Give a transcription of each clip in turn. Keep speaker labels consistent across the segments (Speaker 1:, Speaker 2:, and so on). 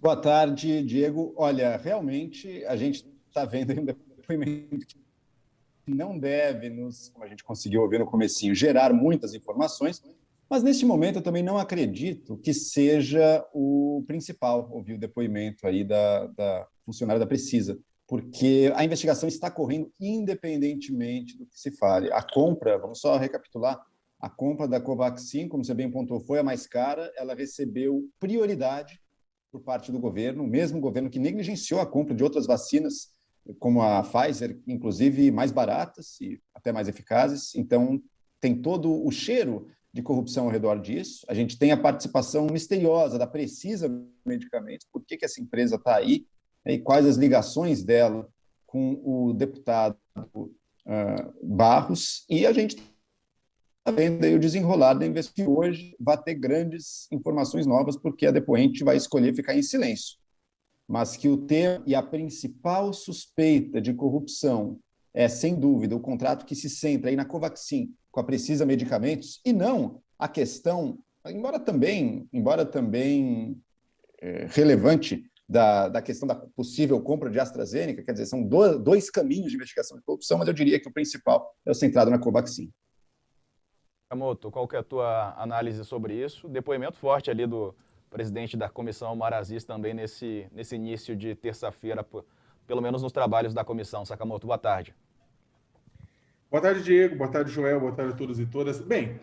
Speaker 1: Boa tarde, Diego. Olha, realmente a gente está vendo aí um depoimento que não deve nos, como a gente conseguiu ouvir no comecinho, gerar muitas informações, mas neste momento eu também não acredito que seja o principal ouvir o depoimento aí da funcionária da Precisa, porque a investigação está correndo independentemente do que se fale. A compra, vamos só recapitular, a compra da Covaxin, como você bem pontuou, foi a mais cara, ela recebeu prioridade por parte do governo, o mesmo governo que negligenciou a compra de outras vacinas, como a Pfizer, inclusive mais baratas e até mais eficazes. Então, tem todo o cheiro de corrupção ao redor disso. A gente tem a participação misteriosa da Precisa Medicamentos. Por que essa empresa está aí? E quais as ligações dela com o deputado Barros? E a gente está vendo aí o desenrolar da investigação. Hoje vai ter grandes informações novas, porque a depoente vai escolher ficar em silêncio. Mas que o tema e a principal suspeita de corrupção é, sem dúvida, o contrato que se centra aí na Covaxin com a Precisa Medicamentos, e não a questão, embora também relevante, da questão da possível compra de AstraZeneca, quer dizer, são dois caminhos de investigação de corrupção, mas eu diria que o principal é o centrado na Covaxin.
Speaker 2: Sakamoto, qual que é a tua análise sobre isso? Depoimento forte ali do presidente da comissão, Omar Aziz, também nesse início de terça-feira, pelo menos nos trabalhos da comissão. Sakamoto, boa tarde.
Speaker 3: Boa tarde, Diego. Boa tarde, Joel. Boa tarde a todos e todas. Bem,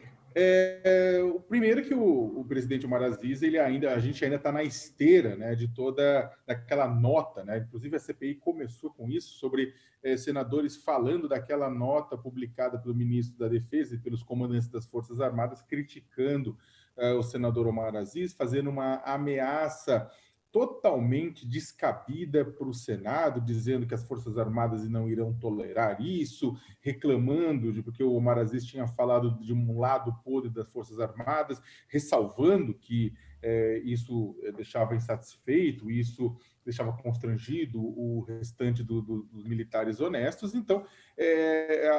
Speaker 3: o primeiro que o presidente Omar Aziz, a gente ainda está na esteira, né, de toda aquela nota, né? Inclusive a CPI começou com isso, sobre senadores falando daquela nota publicada pelo ministro da Defesa e pelos comandantes das Forças Armadas, criticando o senador Omar Aziz, fazendo uma ameaça totalmente descabida para o Senado, dizendo que as Forças Armadas não irão tolerar isso, reclamando porque o Omar Aziz tinha falado de um lado podre das Forças Armadas, ressalvando que isso deixava insatisfeito, isso deixava constrangido o restante dos militares honestos. Então,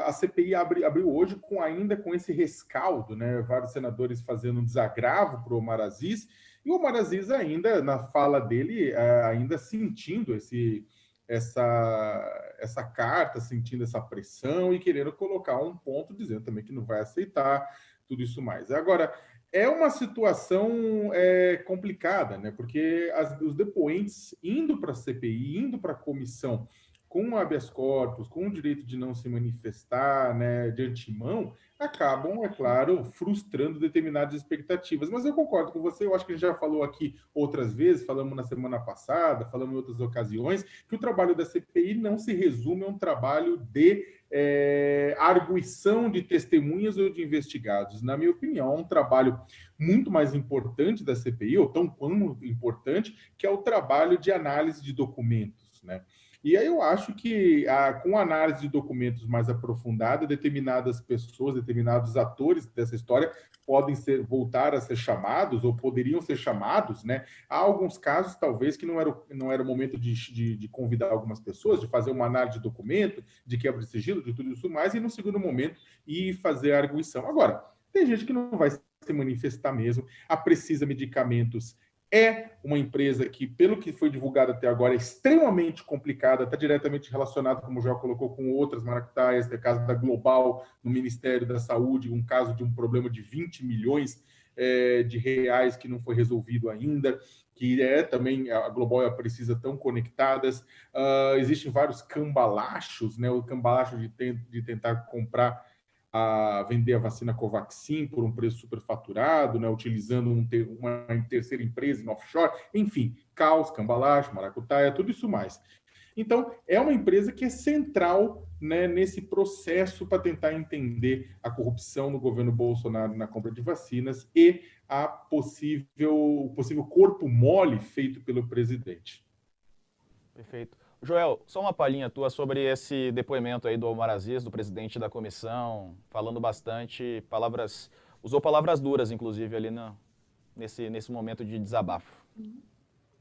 Speaker 3: a CPI abriu hoje ainda com esse rescaldo, né? Vários senadores fazendo um desagravo para o Omar Aziz, e o Omar Aziz ainda, na fala dele, ainda sentindo essa carta, sentindo essa pressão e querendo colocar um ponto, dizendo também que não vai aceitar tudo isso mais. Agora, é uma situação complicada, né? Porque os depoentes indo para a CPI, indo para a comissão com habeas corpus, com o direito de não se manifestar, né, de antemão, acabam, é claro, frustrando determinadas expectativas. Mas eu concordo com você, eu acho que a gente já falou aqui outras vezes, falamos na semana passada, falamos em outras ocasiões, que o trabalho da CPI não se resume a um trabalho de arguição de testemunhas ou de investigados. Na minha opinião, é um trabalho muito mais importante da CPI, ou tão quanto importante, que é o trabalho de análise de documentos, né? E aí eu acho que, com análise de documentos mais aprofundada, determinadas pessoas, determinados atores dessa história podem voltar a ser chamados, ou poderiam ser chamados, né? Há alguns casos, talvez, que não era o momento de convidar algumas pessoas, de fazer uma análise de documento, de quebra de sigilo, de tudo isso mais, e no segundo momento, ir fazer a arguição. Agora, tem gente que não vai se manifestar mesmo. A Precisa Medicamentos é uma empresa que, pelo que foi divulgado até agora, é extremamente complicada, está diretamente relacionada, como já colocou, com outras maracutaias, no caso da Global, no Ministério da Saúde, um caso de um problema de 20 milhões de reais que não foi resolvido ainda, que também a Global e a Precisa estão conectadas. Existem vários cambalachos, né? O cambalacho de tentar comprar a vender a vacina Covaxin por um preço superfaturado, né, utilizando uma terceira empresa em offshore, enfim, caos, cambalacho, maracutaia, tudo isso mais. Então, é uma empresa que é central, né, nesse processo para tentar entender a corrupção no governo Bolsonaro na compra de vacinas e o possível corpo mole feito pelo presidente.
Speaker 2: Perfeito. Joel, só uma palhinha tua sobre esse depoimento aí do Omar Aziz, do presidente da comissão, falando bastante, usou palavras duras, inclusive, ali nesse momento de desabafo.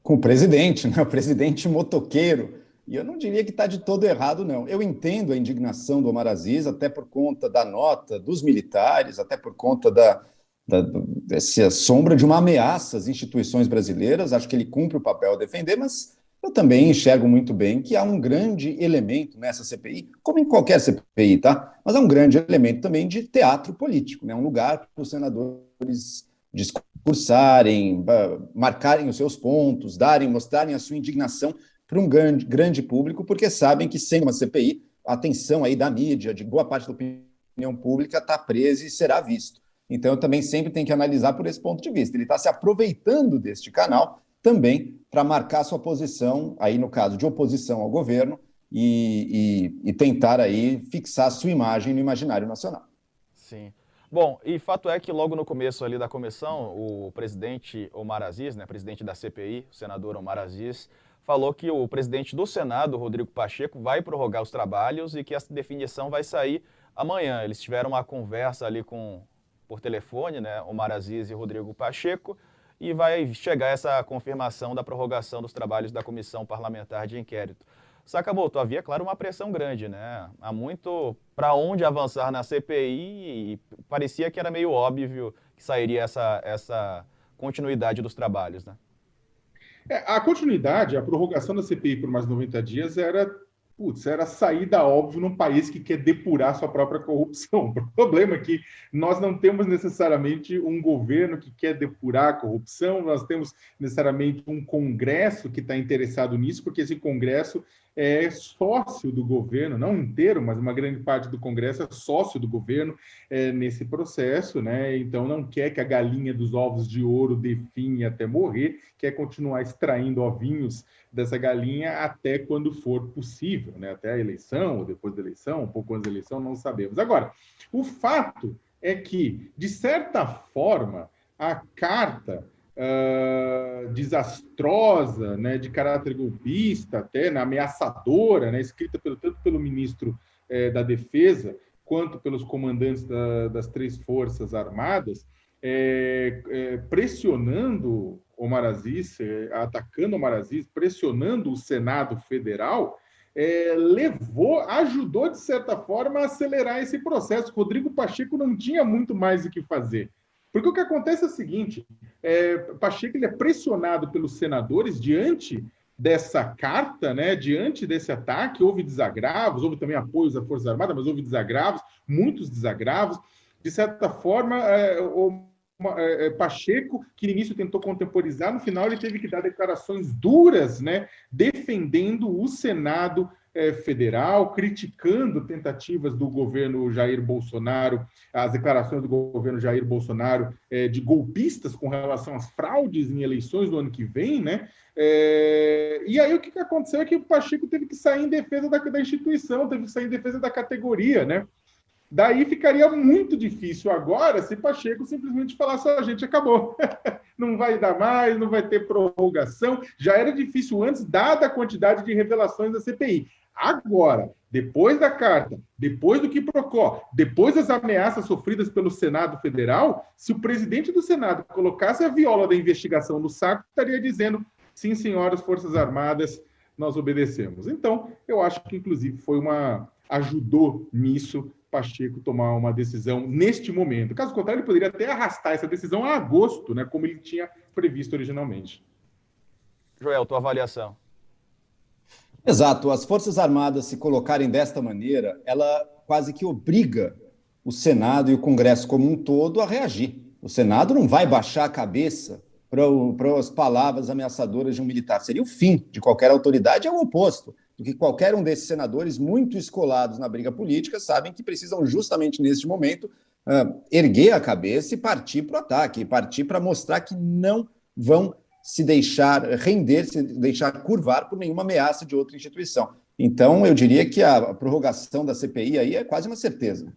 Speaker 1: Com o presidente, né? O presidente motoqueiro. E eu não diria que está de todo errado, não. Eu entendo a indignação do Omar Aziz, até por conta da nota dos militares, até por conta dessa sombra de uma ameaça às instituições brasileiras. Acho que ele cumpre o papel a defender, mas eu também enxergo muito bem que há um grande elemento nessa CPI, como em qualquer CPI, tá? Mas há um grande elemento também de teatro político, né? Um lugar para os senadores discursarem, marcarem os seus pontos, mostrarem a sua indignação para um grande público, porque sabem que, sendo uma CPI, a atenção aí da mídia, de boa parte da opinião pública, está presa e será visto. Então, eu também sempre tenho que analisar por esse ponto de vista. Ele está se aproveitando deste canal também para marcar sua posição, aí no caso de oposição ao governo, e tentar aí fixar sua imagem no imaginário nacional.
Speaker 2: Sim. Bom, e fato é que logo no começo ali da comissão, o presidente Omar Aziz, né, presidente da CPI, o senador Omar Aziz, falou que o presidente do Senado, Rodrigo Pacheco, vai prorrogar os trabalhos e que essa definição vai sair amanhã. Eles tiveram uma conversa ali por telefone, né, Omar Aziz e Rodrigo Pacheco, e vai chegar essa confirmação da prorrogação dos trabalhos da Comissão Parlamentar de Inquérito. Sakamoto, havia, claro, uma pressão grande, né? Há muito para onde avançar na CPI e parecia que era meio óbvio que sairia essa continuidade dos trabalhos, né?
Speaker 3: A continuidade, a prorrogação da CPI por mais 90 dias era saída óbvia num país que quer depurar sua própria corrupção. O problema é que nós não temos necessariamente um governo que quer depurar a corrupção, nós temos necessariamente um Congresso que está interessado nisso, porque esse Congresso é sócio do governo, não inteiro, mas uma grande parte do Congresso é sócio do governo nesse processo, né? Então não quer que a galinha dos ovos de ouro definhe até morrer, quer continuar extraindo ovinhos dessa galinha até quando for possível, né? Até a eleição, ou depois da eleição, um pouco antes da eleição, não sabemos. Agora, o fato é que, de certa forma, a carta desastrosa, né, de caráter golpista, até né, ameaçadora, né, escrita tanto pelo ministro da Defesa quanto pelos comandantes das 3 Forças Armadas, pressionando Omar Aziz, atacando Omar Aziz, pressionando o Senado Federal, ajudou, de certa forma, a acelerar esse processo. Rodrigo Pacheco não tinha muito mais o que fazer. Porque o que acontece é o seguinte, Pacheco ele é pressionado pelos senadores diante dessa carta, né, diante desse ataque, houve desagravos, houve também apoios à Força Armada, mas houve desagravos, muitos desagravos. De certa forma, Pacheco, que no início tentou contemporizar, no final ele teve que dar declarações duras, né, defendendo o Senado federal, criticando tentativas do governo Jair Bolsonaro, as declarações do governo Jair Bolsonaro de golpistas com relação às fraudes em eleições do ano que vem, né? E aí o que aconteceu é que o Pacheco teve que sair em defesa da instituição, teve que sair em defesa da categoria, né? Daí ficaria muito difícil agora se Pacheco simplesmente falasse: a gente acabou, não vai dar mais, não vai ter prorrogação. Já era difícil antes, dada a quantidade de revelações da CPI. Agora, depois da carta, depois do quiprocó, depois das ameaças sofridas pelo Senado Federal, se o presidente do Senado colocasse a viola da investigação no saco, estaria dizendo: sim, senhoras Forças Armadas, nós obedecemos. Então, eu acho que, inclusive, ajudou nisso Pacheco tomar uma decisão neste momento. Caso contrário, ele poderia até arrastar essa decisão a agosto, né, como ele tinha previsto originalmente.
Speaker 2: Joel, tua avaliação.
Speaker 1: Exato. As Forças Armadas se colocarem desta maneira, ela quase que obriga o Senado e o Congresso como um todo a reagir. O Senado não vai baixar a cabeça para as palavras ameaçadoras de um militar. Seria o fim de qualquer autoridade, é o oposto. Do que qualquer um desses senadores muito escolados na briga política sabem que precisam justamente neste momento erguer a cabeça e partir para o ataque, partir para mostrar que não vão se deixar render, se deixar curvar por nenhuma ameaça de outra instituição. Então, eu diria que a prorrogação da CPI aí é quase uma certeza.